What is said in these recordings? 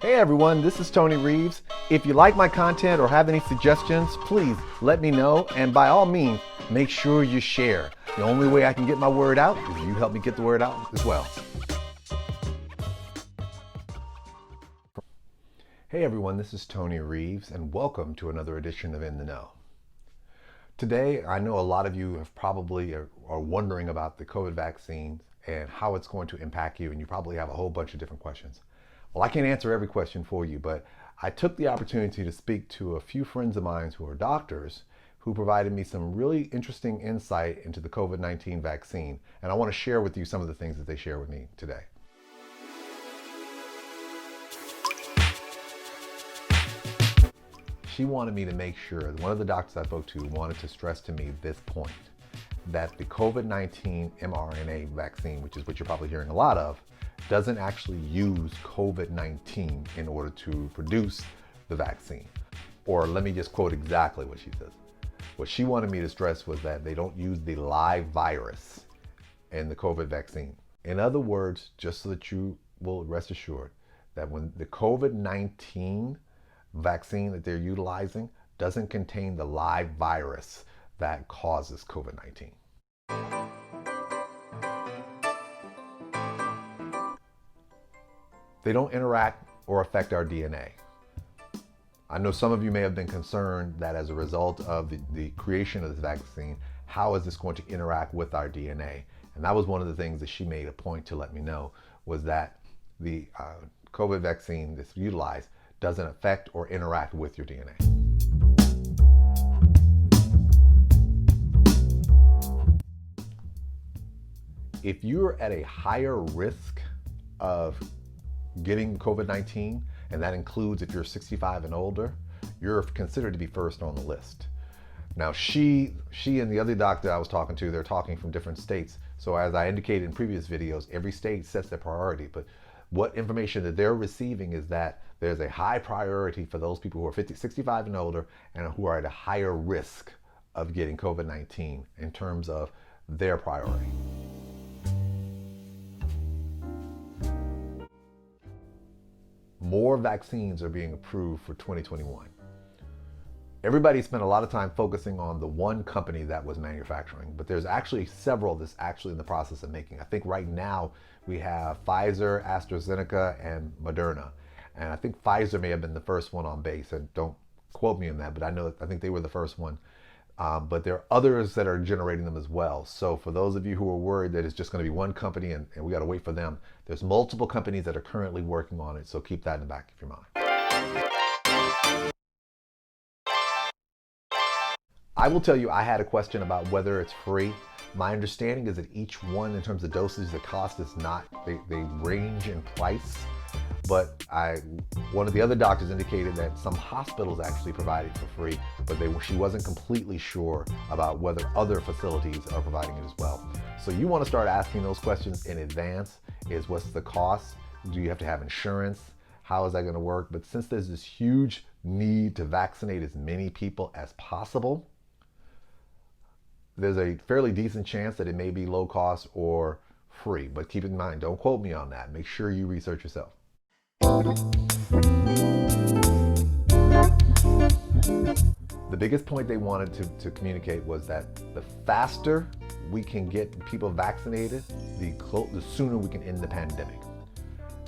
Hey everyone, this is Tony Reeves. If you like my content or have any suggestions, please let me know, and by all means, make sure you share. The only way I can get my word out is you help me get the word out as well. Hey everyone, this is Tony Reeves, and welcome to another edition of In the Know. Today, I know a lot of you have probably are wondering about the COVID vaccine and how it's going to impact you, and you probably have a whole bunch of different questions. Well, I can't answer every question for you, but I took the opportunity to speak to a few friends of mine who are doctors who provided me some really interesting insight into the COVID-19 vaccine. And I want to share with you some of the things that they share with me today. She wanted me to make sure, one of the doctors I spoke to wanted to stress to me this point, that the COVID-19 mRNA vaccine, which is what you're probably hearing a lot of, doesn't actually use COVID-19 in order to produce the vaccine. Or let me just quote exactly what she says. What she wanted me to stress was that they don't use the live virus in the COVID vaccine. In other words, just so that you will rest assured that when the COVID-19 vaccine that they're utilizing doesn't contain the live virus that causes COVID-19. They don't interact or affect our DNA. I know some of you may have been concerned that as a result of the creation of this vaccine, how is this going to interact with our DNA? And that was one of the things that she made a point to let me know, was that the COVID vaccine that's utilized doesn't affect or interact with your DNA. If you're at a higher risk of getting COVID-19, and that includes if you're 65 and older, you're considered to be first on the list. Now, she and the other doctor I was talking to, they're talking from different states. So as I indicated in previous videos, every state sets their priority. But what information that they're receiving is that there's a high priority for those people who are 65 and older and who are at a higher risk of getting COVID-19 in terms of their priority. More vaccines are being approved for 2021. Everybody spent a lot of time focusing on the one company that was manufacturing, but there's actually several that's actually in the process of making. I think right now we have Pfizer, AstraZeneca, and Moderna. And I think Pfizer may have been the first one on base, and don't quote me on that, but I think they were the first one. But there are others that are generating them as well. So for those of you who are worried that it's just going to be one company and we got to wait for them, there's multiple companies that are currently working on it. So keep that in the back of your mind. I will tell you, I had a question about whether it's free. My understanding is that each one, in terms of dosage, the cost is not, they range in price. But one of the other doctors indicated that some hospitals actually provide it for free, but she wasn't completely sure about whether other facilities are providing it as well. So you want to start asking those questions in advance. Is what's the cost? Do you have to have insurance? How is that going to work? But since there's this huge need to vaccinate as many people as possible, there's a fairly decent chance that it may be low cost or free. But keep in mind, don't quote me on that. Make sure you research yourself. The biggest point they wanted to communicate was that the faster we can get people vaccinated, the sooner we can end the pandemic.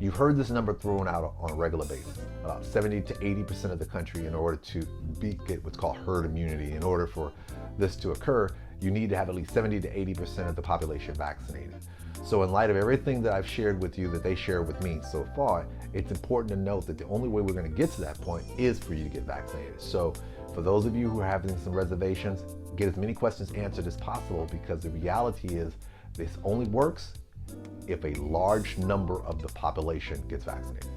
You've heard this number thrown out on a regular basis, about 70 to 80% of the country in order to get what's called herd immunity. In order for this to occur, you need to have at least 70 to 80% of the population vaccinated. So in light of everything that I've shared with you, that they shared with me so far, it's important to note that the only way we're going to get to that point is for you to get vaccinated. So for those of you who are having some reservations, get as many questions answered as possible, because the reality is this only works if a large number of the population gets vaccinated.